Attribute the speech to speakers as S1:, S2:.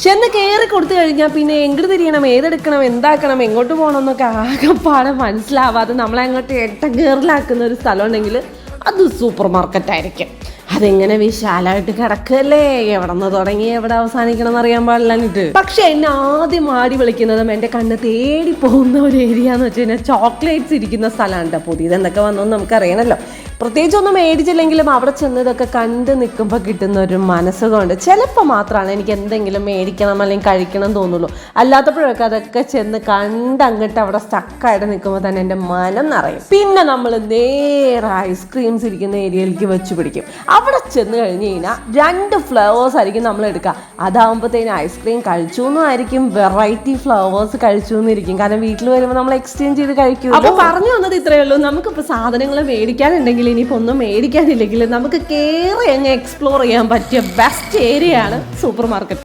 S1: ചെന്ന് കയറി കൊടുത്തു കഴിഞ്ഞാൽ പിന്നെ എങ്ങോട്ട് തിരിയണം, ഏതെടുക്കണം, എന്താക്കണം, എങ്ങോട്ട് പോകണം എന്നൊക്കെ ആകെപ്പാടെ മനസ്സിലാവാതെ നമ്മളെ അങ്ങോട്ട് എട്ടം കയറിലാക്കുന്ന ഒരു സ്ഥലം ഉണ്ടെങ്കിൽ അത് സൂപ്പർ മാർക്കറ്റായിരിക്കും. അതെങ്ങനെ വിശാലമായിട്ട് കിടക്കല്ലേ, എവിടെ നിന്ന് തുടങ്ങി എവിടെ അവസാനിക്കണം എന്നറിയാൻ പാടില്ലാഞ്ഞിട്ട്. പക്ഷെ എന്നെ ആദ്യം ആടി വിളിക്കുന്നതും എൻ്റെ കണ്ണ് തേടി പോകുന്ന ഒരു ഏരിയ എന്ന് വെച്ച് കഴിഞ്ഞാൽ ചോക്ലേറ്റ്സ് ഇരിക്കുന്ന സ്ഥലമാണ് കേട്ടോ. പുതിയത് എന്തൊക്കെ വന്നതെന്ന് നമുക്കറിയണമല്ലോ. പ്രത്യേകിച്ച് ഒന്നും മേടിച്ചില്ലെങ്കിലും അവിടെ ചെന്ന് ഇതൊക്കെ കണ്ട് നിൽക്കുമ്പോൾ കിട്ടുന്ന ഒരു മനസ്സുകൊണ്ട് ചിലപ്പോൾ മാത്രമാണ് എനിക്ക് എന്തെങ്കിലും മേടിക്കണം അല്ലെങ്കിൽ കഴിക്കണം തോന്നുള്ളൂ. അല്ലാത്തപ്പോഴൊക്കെ അതൊക്കെ ചെന്ന് കണ്ട് അങ്ങോട്ട് അവിടെ സ്റ്റക്കായിട്ട് നിൽക്കുമ്പോൾ തന്നെ എൻ്റെ മനം നിറയും. പിന്നെ നമ്മൾ നേരെ ഐസ്ക്രീംസ് ഇരിക്കുന്ന ഏരിയയിലേക്ക് വെച്ച് പിടിക്കും. അവിടെ ചെന്ന് കഴിഞ്ഞ് കഴിഞ്ഞാൽ 2 ഫ്ലേവേഴ്സ് ആയിരിക്കും നമ്മൾ എടുക്കുക. അതാകുമ്പോഴത്തേനും ഐസ്ക്രീം കഴിച്ചു എന്നായിരിക്കും, വെറൈറ്റി ഫ്ലേവേഴ്സ് കഴിച്ചു എന്നിരിക്കും. കാരണം വീട്ടിൽ വരുമ്പോൾ നമ്മൾ എക്സ്ചേഞ്ച് ചെയ്ത് കഴിക്കും. അപ്പോൾ പറഞ്ഞു വന്നത് ഇത്രയേ ഉള്ളൂ. നമുക്കിപ്പോൾ സാധനങ്ങൾ മേടിക്കാനുണ്ടെങ്കിൽ, ഇനിയിപ്പോൾ ഒന്നും മേടിക്കാനില്ലെങ്കിൽ നമുക്ക് കയറി അങ്ങ് എക്സ്പ്ലോർ ചെയ്യാൻ പറ്റിയ ബെസ്റ്റ് ഏരിയ ആണ് സൂപ്പർ മാർക്കറ്റ്.